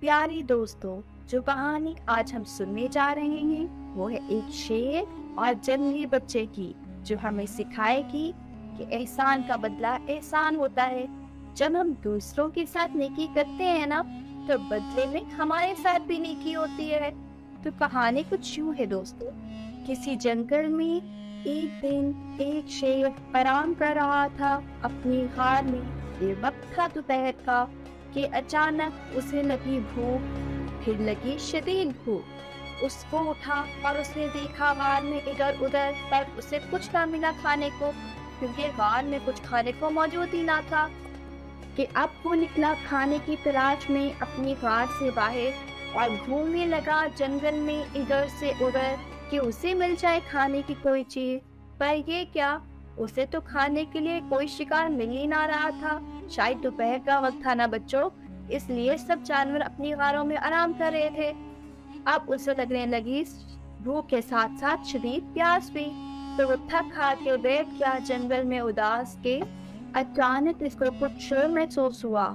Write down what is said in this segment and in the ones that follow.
प्यारे दोस्तों, जो कहानी आज हम सुनने जा रहे हैं वो है एक शेर और जंगली बच्चे की, जो हमें सिखाएगी कि एहसान का बदला एहसान होता है। जब हम दूसरों के साथ नेकी करते हैं ना, तो बदले में हमारे साथ भी नेकी होती है। तो कहानी कुछ यूं है दोस्तों। किसी जंगल में एक दिन एक शेर आराम कर रहा था अपनी गार में। ये वक्त था दोपहर का कि अचानक उसे लगी भूख, फिर लगी शदीद भूख। उसको उठा और उसने देखा गार में इधर उधर, पर उसे कुछ ना मिला खाने को, क्योंकि गार में कुछ खाने को मौजूद ही ना था। कि अब वो निकला खाने की तलाश में अपनी गार से बाहर और घूमने लगा जंगल में इधर से उधर कि उसे मिल जाए खाने की कोई चीज। पर ये क्या, उसे तो खाने के लिए कोई शिकार मिल ही ना रहा था। शायद दोपहर का वक्त था ना बच्चों, इसलिए सब जानवर अपनी गारों में आराम कर रहे थे। अब उसे लगने लगी भूख के साथ साथ शदीद प्यास भी। तो वो थक हार के बैठ गया जंगल में उदास के। अचानक इसको कुछ शोर महसूस हुआ।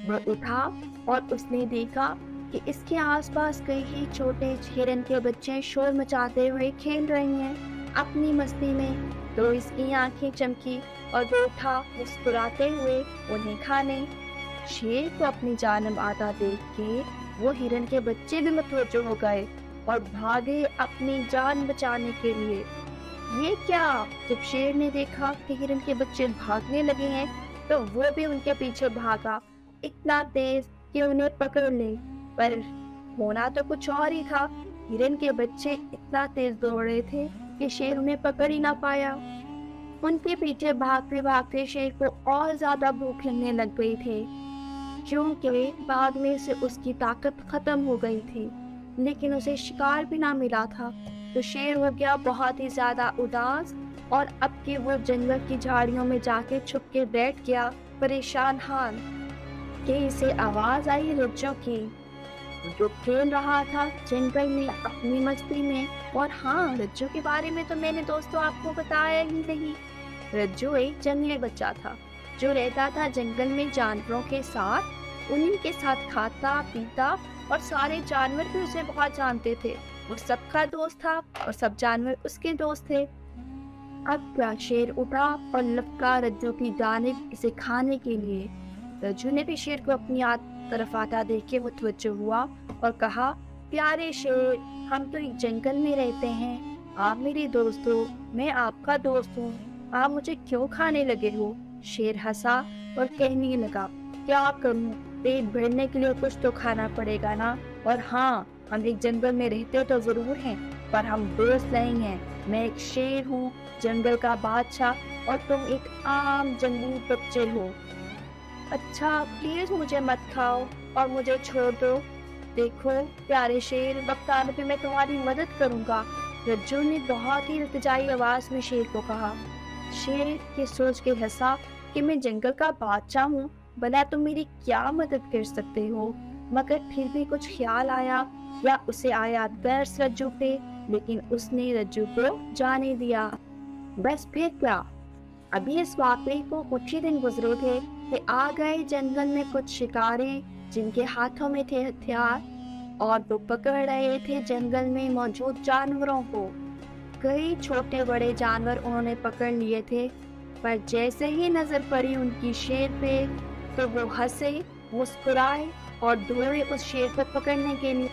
वो उठा और उसने देखा कि इसके आसपास कई छोटे हिरन के बच्चे शोर मचाते हुए खेल रहे हैं अपनी मस्ती में। तो इसकी आंखें चमकी और वो उठा मुस्कुराते हुए उन्हें खाने। शेर को अपनी जान आता देख के वो हिरन के बच्चे भी मतवज्जो हो गए और भागे अपनी जान बचाने के लिए। ये क्या, जब शेर ने देखा कि हिरन के बच्चे भागने लगे हैं, तो वो भी उनके पीछे भागा, इतना तेज कि उन्हें पकड़ ले। पर होना तो कुछ और ही था। हिरन के बच्चे इतना तेज दौड़ रहे थे कि शेर उन्हें पकड़ ही ना पाया। उनके पीछे भागते भागते शेर को और ज्यादा भूख लगने लग गई थी, क्योंकि बाद में से उसकी ताकत खत्म हो गई थी, लेकिन उसे शिकार भी ना मिला था। तो शेर हो गया बहुत ही ज्यादा उदास और अब के वो जंगल की झाड़ियों में जाके छुप के बैठ गया परेशान हाल। कि इसे आवाज आई रज्जो की, जो खेल रहा था जंगल में अपनी मस्ती में। और हाँ, रज्जो के बारे में तो मैंने दोस्तों आपको बताया ही नहीं। रज्जो एक जंगली बच्चा था जो रहता था जंगल में जानवरों के साथ। उन्हीं के साथ खाता पीता और सारे जानवर भी उसे बहुत जानते थे। वो सबका दोस्त था और सब जानवर उसके दोस्त थे। अब क्या, शेर उठा और लपका रज्जो की जानिब इसे खाने के लिए। रज्जो ने भी शेर को अपनी तरफ आता देख के मुतवज्जो हुआ और कहा, प्यारे शेर, हम तो एक जंगल में रहते हैं, आप मेरे दोस्त हो, मैं आपका दोस्त हूँ, आप मुझे क्यों खाने लगे हो? शेर हंसा और कहने लगा, क्या करूँ, पेट भरने के लिए कुछ तो खाना पड़ेगा ना। और हाँ, हम एक जंगल में रहते तो जरूर हैं, पर हम दोस्त नहीं हैं। मैं एक शेर हूँ, जंगल का बादशाह, और तुम एक आम जंगली बच्चे हो। अच्छा, प्लीज मुझे मत खाओ और मुझे छोड़ दो। देखो प्यारे शेर, वक्त आने पे मैं तुम्हारी मदद करूंगा। रज्जो ने बहुत ही इल्तिजाई आवाज में शेर को कहा। शेर ये सोच के हंसा कि मैं जंगल का बादशाह हूँ, भला तुम मेरी क्या मदद कर सकते हो। मगर फिर भी कुछ ख्याल आया या उसे आया दर्स रज्जो पे, लेकिन उसने रज्जो को जाने दिया। बस फिर क्या, अभी इस वाकये को कुछ ही दिन गुजरे थे कि आ गए जंगल में कुछ शिकारी जिनके हाथों में थे हथियार, और वो पकड़ रहे थे जंगल में मौजूद जानवरों को। कई छोटे बड़े जानवर उन्होंने पकड़ लिए थे, पर जैसे ही नजर पड़ी उनकी शेर पे, तो वो हंसे, मुस्कुराए और दौड़े उस शेर को पकड़ने के लिए।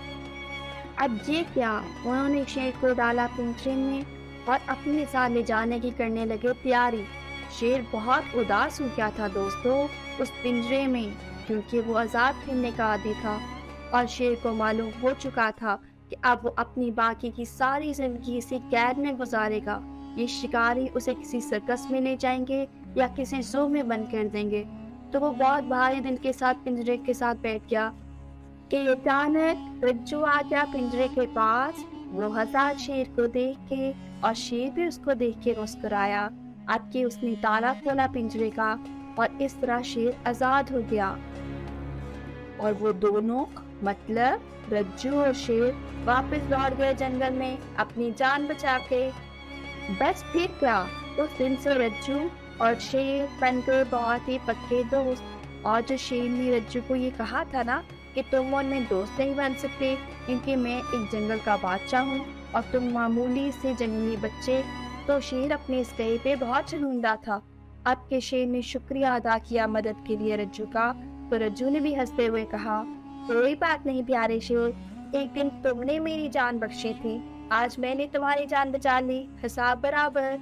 अब ये क्या, उन्होंने शेर को डाला पिंजरे में और अपने साथ ले जाने की करने लगे तैयारी। शेर बहुत उदास हो गया था दोस्तों उस पिंजरे में, क्योंकि वो आजाद फिरने का आदी था और शेर को मालूम हो चुका था कि अब वो अपनी बाकी की सारी जिंदगी इसी कैद में गुजारेगा। ये शिकारी उसे किसी सर्कस में ले जाएंगे या किसी ज़ू में बंद कर देंगे। तो वो बहुत भारी दिल के साथ पिंजरे के साथ बैठ गया कि अचानक रज्जो आ गया पिंजरे के पास। वो हंसा शेर को देख के और शेर भी उसको देख के मुस्कुराया। अब के उसने ताला खोला पिंजरे का और इस तरह शेर आजाद हो गया। और वो दोनों, मतलब रज्जू और शेर, वापस लौट गए जंगल में अपनी जान बचा के। बस फिर क्या, उस दिन से रज्जू और शेर बन गए बहुत ही पक्के दोस्त। और जो शेर ने रज्जू को ये कहा था ना کہ تم ان میں دوست نہیں بن سکتے کیونکہ میں ایک جنگل کا بادشاہ ہوں اور تم معمولی سے جنگلی بچے۔ تو شیر اپنے اس کہے پہ بہت شرمندہ تھا۔ اب کے شیر نے شکریہ ادا کیا مدد کے لیے رجو کا، تو رجو نے بھی ہنستے ہوئے کہا، کوئی بات نہیں پیارے شیر، ایک دن تم نے میری جان بخشی تھی، آج میں نے تمہاری جان بچا لی، حساب برابر۔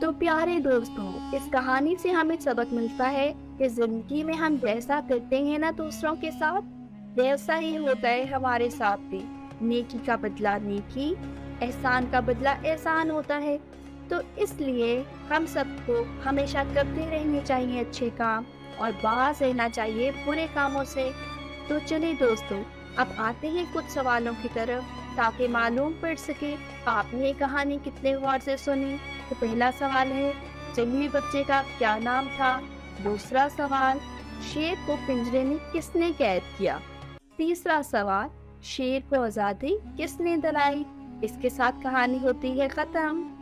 تو پیارے دوستوں، اس کہانی سے ہمیں سبق ملتا ہے کہ زندگی میں ہم جیسا کرتے ہیں نا دوسروں کے ساتھ، ویسا ہی ہوتا ہے ہمارے ساتھ بھی۔ نیکی کا بدلہ نیکی، احسان کا بدلہ احسان ہوتا ہے۔ تو اس لیے ہم سب کو ہمیشہ کرتے رہنے چاہیے اچھے کام اور باز رہنا چاہیے برے کاموں سے۔ تو چلے دوستوں، اب آتے ہیں کچھ سوالوں کی طرف تاکہ معلوم پڑ سکے آپ نے یہ کہانی کتنے غور سے سنی۔ تو پہلا سوال ہے، جنگلی بچے کا کیا نام تھا؟ دوسرا سوال، شیر کو پنجرے میں کس نے قید کیا؟ تیسرا سوال، شیر کو آزادی کس نے دلائی؟ اس کے ساتھ کہانی ہوتی ہے ختم۔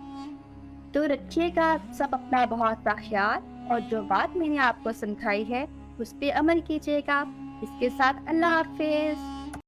تو رکھیے گا سب اپنا بہت سا خیال، اور جو بات میں نے آپ کو سمجھائی ہے اس پہ عمل کیجیے گا۔ اس کے ساتھ اللہ حافظ۔